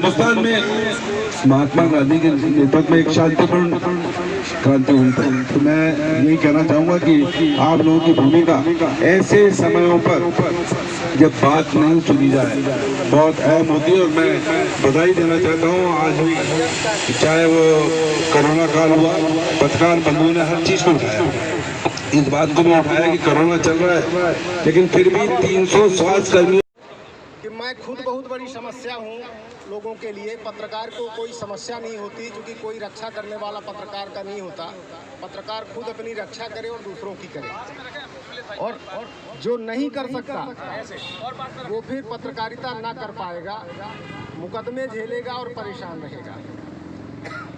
हिंदुस्तान में महात्मा गांधी के नेतृत्व में एक शांतिपूर्ण क्रांति हुई थी। तो मैं यही कहना चाहूँगा कि आप लोगों की भूमिका ऐसे समयों पर जब बात नहीं सुनी जाए बहुत अहम होती है। और मैं बधाई देना चाहता हूँ आज भी, चाहे वो कोरोना काल हुआ, पत्रकार बंधुओं ने हर चीज़ को उठाया, इस बात को भी उठाया कि कोरोना चल रहा है, लेकिन फिर भी 300 स्वास्थ्यकर्मी कि मैं खुद बहुत बड़ी समस्या हूँ लोगों के लिए। पत्रकार को कोई समस्या नहीं होती, क्योंकि कोई रक्षा करने वाला पत्रकार का नहीं होता। पत्रकार खुद अपनी रक्षा करे और दूसरों की करे, और जो नहीं कर सकता वो फिर पत्रकारिता ना कर पाएगा, मुकदमे झेलेगा और परेशान रहेगा।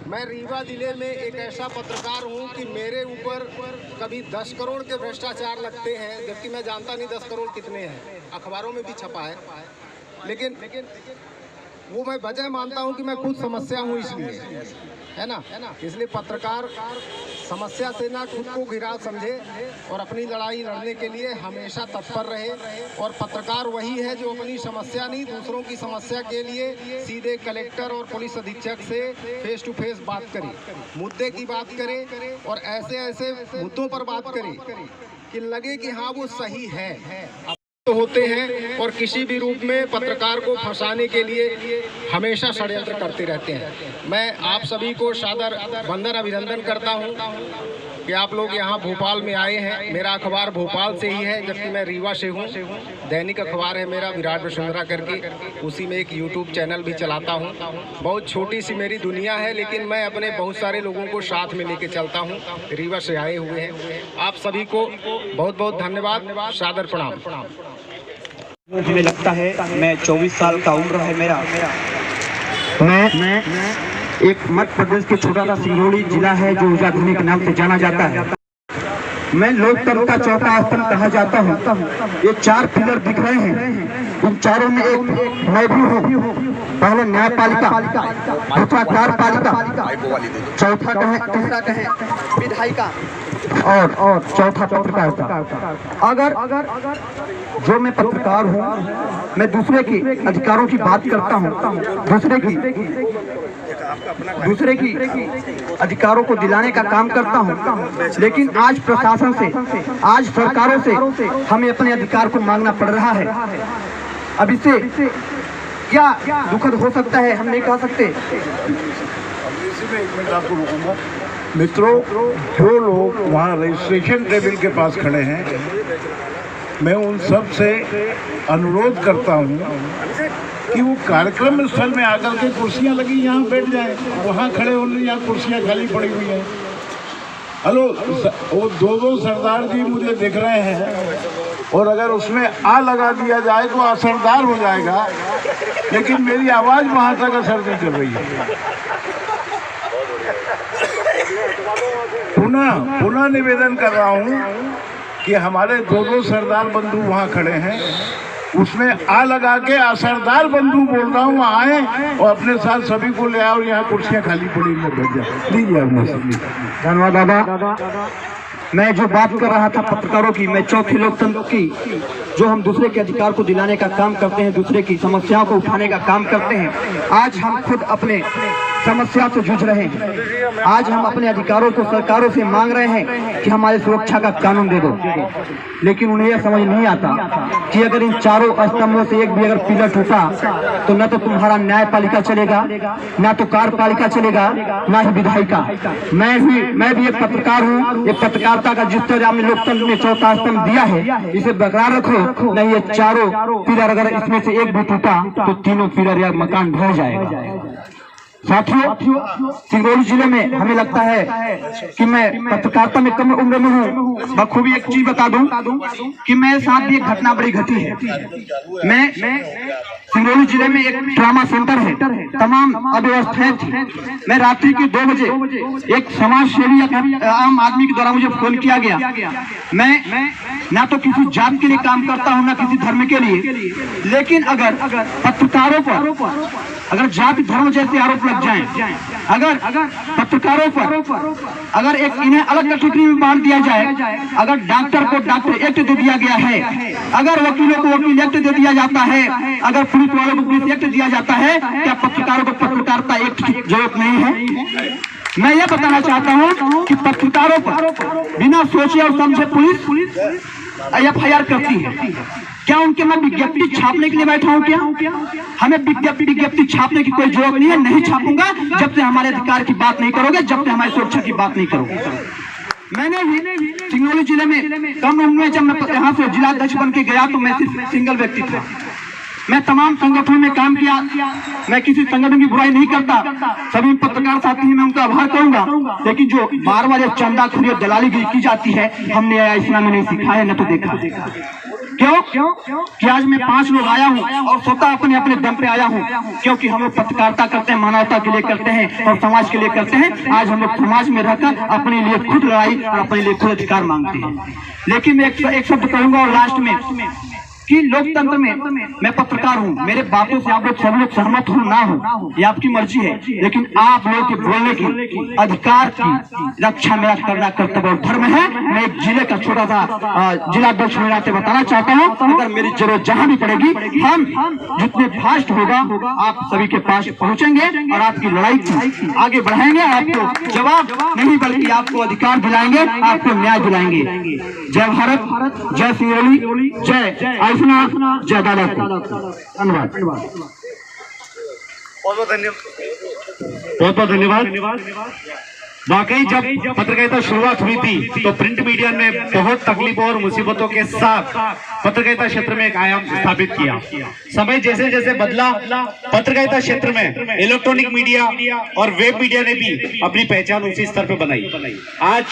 मैं रीवा जिले में एक ऐसा पत्रकार हूं कि मेरे ऊपर कभी 10 करोड़ के भ्रष्टाचार लगते हैं, जबकि मैं जानता नहीं 10 करोड़ कितने हैं, अखबारों में भी छपा है, लेकिन वो मैं वजह मानता हूं कि मैं खुद समस्या हूं, इसलिए है ना। इसलिए पत्रकार समस्या से ना खुद को घिरा समझे और अपनी लड़ाई लड़ने के लिए हमेशा तत्पर रहे। और पत्रकार वही है जो अपनी समस्या नहीं, दूसरों की समस्या के लिए सीधे कलेक्टर और पुलिस अधीक्षक से फेस टू फेस बात करे, मुद्दे की बात करे और ऐसे ऐसे मुद्दों पर बात करे कि लगे कि हाँ वो सही है होते हैं। और किसी भी रूप में पत्रकार को फंसाने के लिए हमेशा षड्यंत्र करते रहते हैं। मैं आप सभी को सादर वंदन अभिनंदन करता हूं कि आप लोग यहां भोपाल में आए हैं। मेरा अखबार भोपाल से ही है, जबकि मैं रीवा से हूं। दैनिक अखबार है मेरा, विराट वसुंधरा करके, उसी में एक यूट्यूब चैनल भी चलाता हूं। बहुत छोटी सी मेरी दुनिया है, लेकिन मैं अपने बहुत सारे लोगों को साथ में लेके चलता हूं। रीवा से आए हुए हैं। आप सभी को बहुत बहुत धन्यवाद, सादर प्रणाम। मुझे लगता है मैं 24 साल का उम्र है मेरा। मैं एक मध्य प्रदेश के छोटा सा सिंगरौली जिला है जो ऊर्जाधुनी के नाम से जाना जाता है। मैं लोकतंत्र का चौथा स्तंभ कहा जाता हूँ। ये 4 पिलर दिख रहे हैं, उन चारों में एक मैं भी हूँ। पहले न्यायपालिका, दूसरा कार्यपालिका, चौथा तीसरा कहें विधायिका और चौथा पत्रकारिता। अगर जो मैं पत्रकार हूँ, मैं दूसरे के अधिकारों की बात करता हूँ, दूसरे की अधिकारों को दिलाने का काम करता हूँ। लेकिन आज प्रशासन से, आज सरकारों से हमें अपने अधिकार को मांगना पड़ रहा है। अब इससे क्या दुखद हो सकता है हम नहीं कह सकते। एक मिनट आपको रोकूंगा। मित्रों, जो लोग वहाँ रजिस्ट्रेशन टेबल के पास खड़े हैं, मैं उन सब से अनुरोध करता हूँ कि वो कार्यक्रम स्थल में आकर के कुर्सियाँ लगी यहाँ बैठ जाएं। वहाँ खड़े होने यहाँ कुर्सियाँ खाली पड़ी हुई हैं। हेलो, वो 2 सरदार जी मुझे दिख रहे हैं, और अगर उसमें आ लगा दिया जाए तो असरदार हो जाएगा, लेकिन मेरी आवाज़ वहाँ तक असर नहीं कर रही है। पुनः निवेदन कर रहा हूँ कि हमारे 2 सरदार बंधु वहाँ खड़े हैं, उसमें आ लगा के असरदार बंधु बोल रहा हूँ, आए और अपने साथ सभी को ले आओ। यहाँ कुर्सियाँ खाली पड़ी हैं, बैठ जाओ। लीजिए। धन्यवाद दादा। मैं जो बात कर रहा था पत्रकारों की, मैं चौथे लोकतंत्र की, जो हम दूसरे के अधिकार को दिलाने का काम करते हैं, दूसरे की समस्याओं को उठाने का काम करते हैं। आज हम खुद अपने समस्या से जूझ रहे हैं। आज हम अपने अधिकारों को सरकारों से मांग रहे हैं कि हमारी सुरक्षा का कानून दे दो, लेकिन उन्हें यह समझ नहीं आता कि अगर इन चारों स्तंभों से एक भी अगर पिलर टूटा तो न तो तुम्हारा न्यायपालिका चलेगा, ना तो कार्यपालिका चलेगा, ना ही विधायिका। मैं भी एक पत्रकार हूँ। एक पत्रकारिता का जिस तरह आपने लोकतंत्र में चौथा स्तंभ दिया है, इसे बरकरार रखो। नहीं, ये चारों पिलर अगर इसमें से एक भी टूटा तो तीनों पिलर या मकान ढह जाएगा। साथियों, सिंगरौली जिले में हमें लगता है कि मैं पत्रकारिता में कम उम्र में हूँ। बखूबी एक चीज बता दूं कि मेरे साथ भी एक घटना बड़ी घटी है। मैं सिंगरौली जिले में एक ट्रामा सेंटर है, तमाम अव्यवस्थाएं थी। मैं रात्रि के 2 बजे एक समाज सेवी आम आदमी के द्वारा मुझे फोन किया गया। मैं ना तो किसी जात के लिए काम करता हूँ, ना किसी धर्म के लिए, लेकिन अगर पत्रकारों पर अगर जाति धर्म जैसे आरोप लग जाएं, अगर पत्रकारों पर अगर एक इन्हें अलग कैटेगरी में बांट दिया जाए, अगर डॉक्टर को डॉक्टर एक्ट दे दिया गया है, अगर वकीलों को वकील एक्ट दे दिया जाता है, अगर पुलिस वालों को पुलिस एक्ट दिया जाता है, क्या पत्रकारों को पत्रकारिता एक्ट की जरूरत नहीं है? मैं यह बताना चाहता हूं कि पत्रकारों पर बिना सोचे और समझे पुलिस FIR करती है। क्या उनके मैं विज्ञप्ति छापने के लिए बैठा हूं? क्या हमें विज्ञप्ति छापने की कोई जरूरत नहीं है। नहीं छापूंगा जब से हमारे अधिकार की बात नहीं करोगे, जब से हमारी सुरक्षा की बात नहीं करोगे। मैंने भी सिंगरौली जिले में कम उम्र में जब मैं यहाँ से जिला अध्यक्ष बन के गया तो मैं सिर्फ सिंगल व्यक्ति था। मैं तमाम संगठनों में काम किया, मैं किसी संगठन की बुराई नहीं करता, सभी पत्रकार साथी हैं, मैं उनका आभार करूंगा। लेकिन जो बार बार चंदाखोरी और दलालीगिरी की जाती है, हमने इस्लाम में नहीं सीखा है, न तो देखा। क्यों कि आज मैं 5 लोग आया हूं और स्वतः अपने दम पे आया हूं, क्योंकि हम लोग पत्रकारिता करते हैं, मानवता के लिए करते हैं और समाज के लिए करते हैं। आज हम लोग समाज में रहकर अपने लिए खुद लड़ाई और अपने लिए खुद अधिकार मांगते हैं। लेकिन मैं एक शब्द कहूंगा और लास्ट में कि लोकतंत्र में मैं पत्रकार हूं, मेरे बातों से आप लोग सब लोग सहमत हो ना हो ये आपकी मर्जी है, लेकिन आप लोगों के बोलने की अधिकार की रक्षा मेरा करना कर्तव्य और धर्म है। मैं एक जिले का छोटा सा जिला अध्यक्ष होने से बताना चाहता हूं, अगर मेरी जरूरत जहां भी पड़ेगी, हम जितने फास्ट होगा आप सभी के पास पहुंचेंगे और आपकी लड़ाई की आगे बढ़ाएंगे। आपको जवाब नहीं बल्कि आपको अधिकार दिलाएंगे, आपको न्याय दिलाएंगे। जय भारत, जय सिंगरौली, जय जय अदालत। धन्यवाद। बहुत धन्यवाद। वाकई जब पत्रकारिता शुरुआत हुई थी तो प्रिंट मीडिया ने बहुत तकलीफों और मुसीबतों के साथ पत्रकारिता क्षेत्र में एक आयाम स्थापित किया। समय जैसे जैसे बदला, पत्रकारिता क्षेत्र में इलेक्ट्रॉनिक मीडिया और वेब मीडिया ने भी अपनी पहचान उसी स्तर पर बनाई। आज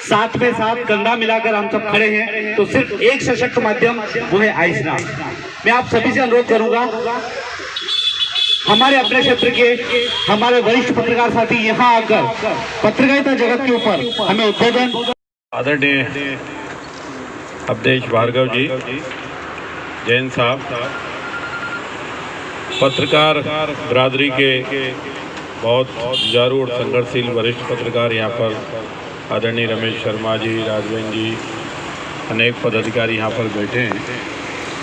साथ में साथ कंधा मिलाकर हम सब खड़े हैं तो सिर्फ एक सशक्त माध्यम, वो है आइसना। मैं आप सभी से अनुरोध करूंगा, हमारे अपने क्षेत्र के हमारे वरिष्ठ पत्रकार साथी यहाँ आकर पत्रकारिता जगत के ऊपर हमें उद्बोधन। आदरणीय अवधेश भार्गव जी, जैन साहब, पत्रकार बिरादरी के बहुत जुझारू और संघर्षशील वरिष्ठ पत्रकार यहाँ पर आदरणीय रमेश शर्मा जी, राजवेंद्र जी, अनेक पदाधिकारी यहाँ पर बैठे हैं।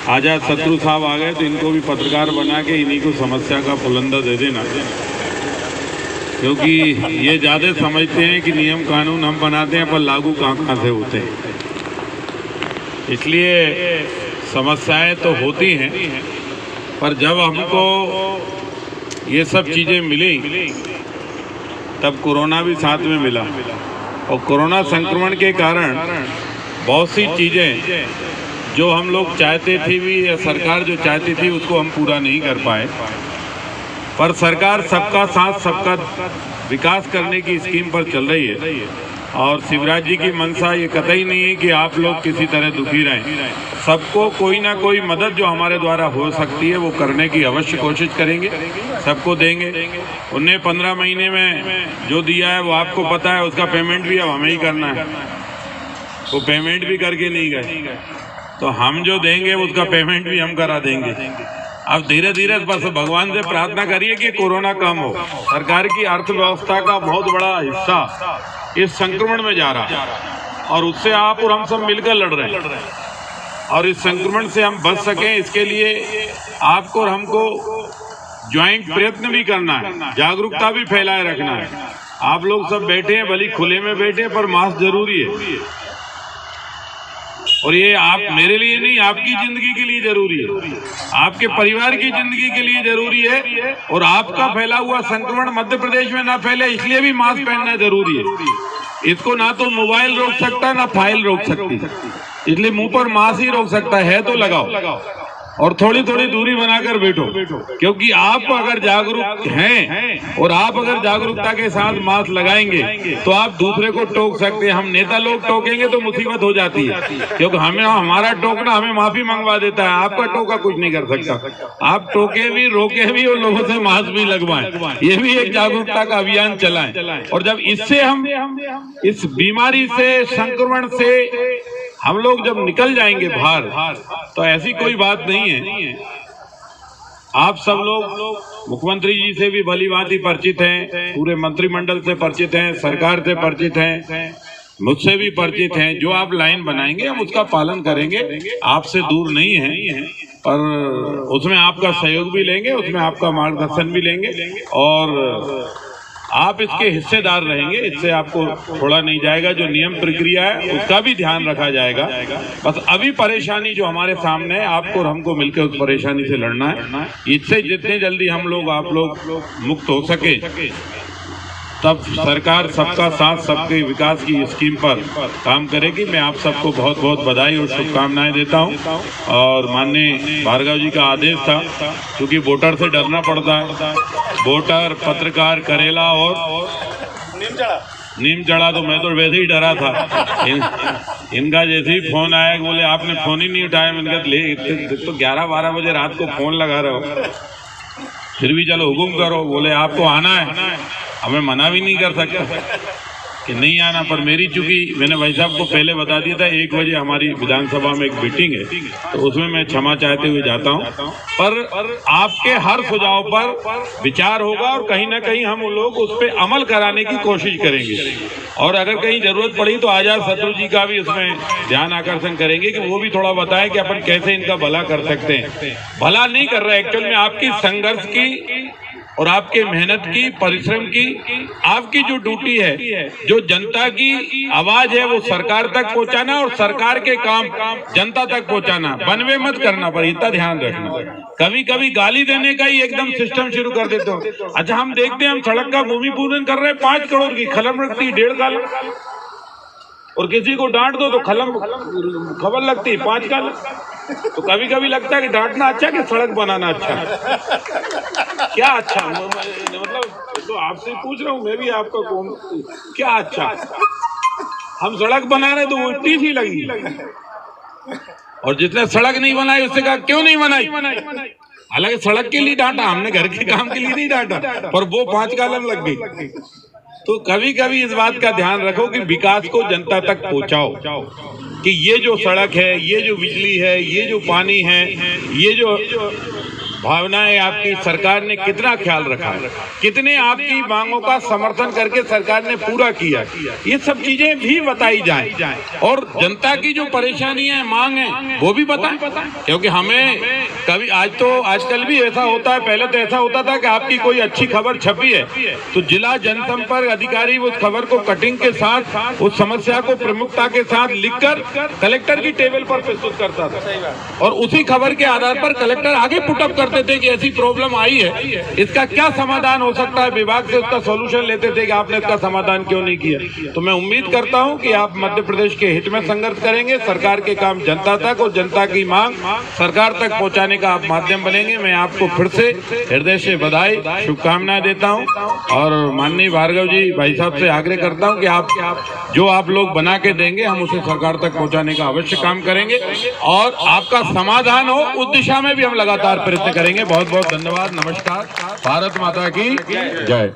आजाद शत्रु साहब आ गए तो इनको भी पत्रकार बना के इन्हीं को समस्या का पुलंदा दे देना, क्योंकि ये ज़्यादा समझते हैं कि नियम कानून हम बनाते हैं पर लागू कहाँ से होते हैं। इसलिए समस्याएं तो होती हैं, पर जब हमको ये सब चीज़ें मिली तब कोरोना भी साथ में मिला, और कोरोना संक्रमण के कारण बहुत सी चीज़ें जो हम लोग चाहते थे भी या सरकार जो चाहती थी उसको हम पूरा नहीं कर पाए। पर सरकार सबका साथ सबका विकास करने की स्कीम पर चल रही है, और शिवराज जी की मंशा ये कतई नहीं है कि आप लोग किसी तरह दुखी रहें। सबको कोई ना कोई मदद जो हमारे द्वारा हो सकती है वो करने की अवश्य कोशिश करेंगे, सबको देंगे। उन्हें 15 महीने में जो दिया है वो आपको पता है, उसका पेमेंट भी अब हमें ही करना है। वो पेमेंट भी करके नहीं गए, तो हम जो देंगे उसका पेमेंट भी हम करा देंगे। अब धीरे धीरे बस भगवान से प्रार्थना करिए कि कोरोना कम हो। सरकार की अर्थव्यवस्था का बहुत बड़ा हिस्सा इस संक्रमण में जा रहा है, और उससे आप और हम सब मिलकर लड़ रहे हैं, और इस संक्रमण से हम बच सकें इसके लिए आपको और हमको ज्वाइंट प्रयत्न भी करना है, जागरूकता भी फैलाए रखना है। आप लोग सब बैठे हैं, भले खुले में बैठे हैं, पर मास्क जरूरी है, और ये आप मेरे लिए नहीं, आपकी जिंदगी के लिए जरूरी है, आपके परिवार की जिंदगी के लिए जरूरी है। और आपका फैला हुआ संक्रमण मध्य प्रदेश में ना फैले इसलिए भी मास्क पहनना जरूरी है। इसको ना तो मोबाइल रोक सकता ना फाइल रोक सकती, इसलिए मुंह पर मास्क ही रोक सकता है। तो लगाओ और थोड़ी थोड़ी दूरी बनाकर बैठो, क्योंकि आप अगर जागरूक हैं और आप अगर जागरूकता के साथ मास्क लगाएंगे तो आप दूसरे को टोक सकते हैं। हम नेता लोग टोकेंगे तो मुसीबत हो जाती है, क्योंकि हमें हमारा टोकना हमें माफी मंगवा देता है, आपका टोका कुछ नहीं कर सकता। आप टोके भी, रोके भी और लोगों से मास्क भी लगवाएं, ये भी एक जागरूकता का अभियान चलाएं। और जब इससे हम इस बीमारी से, संक्रमण से हम लोग जब निकल जाएंगे बाहर, तो ऐसी कोई बात नहीं है आप सब लोग मुख्यमंत्री जी से भी भली भांति परिचित हैं, पूरे मंत्रिमंडल से परिचित हैं, सरकार से परिचित हैं, मुझसे भी परिचित हैं। जो आप लाइन बनाएंगे हम उसका पालन करेंगे, आपसे दूर नहीं है, पर उसमें आपका सहयोग भी लेंगे, उसमें आपका मार्गदर्शन भी लेंगे और आप इसके हिस्सेदार रहेंगे। इससे आपको छोड़ा नहीं जाएगा। जो नियम प्रक्रिया है उसका भी ध्यान रखा जाएगा। बस अभी परेशानी जो हमारे सामने है, आपको और हमको मिलकर उस परेशानी से लड़ना है। इससे जितने जल्दी हम लोग आप लोग मुक्त हो सके, तब सरकार सबका साथ सबके विकास की स्कीम पर काम करेगी। मैं आप सबको बहुत बहुत बधाई और शुभकामनाएं देता हूं। और माननीय भार्गव जी का आदेश था, क्योंकि वोटर से डरना पड़ता है, वोटर, पत्रकार, करेला और नीम चढ़ा, तो मैं तो वैसे ही डरा था। इनका जैसे ही फोन आया, बोले आपने फोन ही नहीं उठाया। मैंने कहा ले तो 11-12 बजे रात को फोन लगा रहे हो, फिर भी चलो हुकुम करो। बोले आपको आना है, हमें मना भी नहीं कर सकता कि नहीं आना। पर मेरी, चूंकि मैंने भाई साहब को पहले बता दिया था 1 बजे हमारी विधानसभा में एक मीटिंग है, तो उसमें मैं क्षमा चाहते हुए जाता हूं। पर आपके हर सुझाव पर विचार होगा और कहीं ना कहीं हम लोग उस पर अमल कराने की कोशिश करेंगे। और अगर कहीं जरूरत पड़ी तो आजाद शत्रु जी का भी उसमें ध्यान आकर्षण करेंगे कि वो भी थोड़ा बताएं कि अपन कैसे इनका भला कर सकते हैं। भला नहीं कर रहे, एक्चुअल में आपकी संघर्ष की और आपके मेहनत की, परिश्रम की, आपकी जो ड्यूटी है, जो जनता की आवाज है वो सरकार तक पहुंचाना और सरकार के काम जनता तक पहुंचाना। बनवे मत करना, पर इतना ध्यान रखना। कभी कभी गाली देने का ही एकदम सिस्टम शुरू कर देते हो। अच्छा, हम देखते हैं हम सड़क का भूमि पूजन कर रहे हैं, 5 करोड़ की खलम लगती है 1.5 काल, और किसी को डांट दो तो खबर लगती है 5 काल। तो कभी कभी लगता है कि डांटना अच्छा कि सड़क बनाना अच्छा? क्या अच्छा? मतलब तो आपसे पूछ रहा हूँ, मैं भी आपका क्या अच्छा? हम सड़क बना रहे तो वो इतनी सी लगी, और जिसने सड़क नहीं बनाई उससे कहा क्यों नहीं बनाई? हालांकि सड़क के लिए डांटा हमने, घर के काम के लिए नहीं डांटा, पर वो 5 कॉलम लग गई। तो कभी कभी इस बात का ध्यान रखो कि विकास को जनता तक पहुंचाओ, कि ये जो सड़क है, ये जो बिजली है, ये जो पानी है, ये जो भावनाएं आपकी सरकार ने कितना ख्याल रखा है, कितने आपकी मांगों का समर्थन करके सरकार ने पूरा किया, ये सब चीजें भी बताई जाएं। और जनता की जो परेशानियां हैं, मांग है, वो भी बताएं। क्योंकि हमें कभी आजकल भी ऐसा होता है, पहले तो ऐसा होता था कि आपकी कोई अच्छी खबर छपी है तो जिला जनसंपर्क अधिकारी उस खबर को कटिंग के साथ, उस समस्या को प्रमुखता के साथ लिखकर कलेक्टर की टेबल पर प्रस्तुत करता था, और उसी खबर के आधार पर कलेक्टर आगे पुटअप करते थे कि ऐसी प्रॉब्लम आई है, इसका क्या समाधान हो सकता है। विभाग से उसका सॉल्यूशन लेते थे कि आपने इसका समाधान क्यों नहीं किया। तो मैं उम्मीद करता हूं कि आप मध्य प्रदेश के हित में संघर्ष करेंगे, सरकार के काम जनता तक और जनता की मांग सरकार तक पहुंचाने का आप माध्यम बनेंगे। मैं आपको फिर से हृदय से बधाई, शुभकामनाएं देता हूं, और माननीय भार्गव जी भाई साहब से आग्रह करता हूं कि आप लोग बना के देंगे, हम उसे सरकार तक पहुंचाने का अवश्य काम करेंगे, और आपका समाधान हो उस दिशा में भी हम लगातार प्रयत्न करेंगे। बहुत बहुत धन्यवाद। नमस्कार। भारत माता की जय।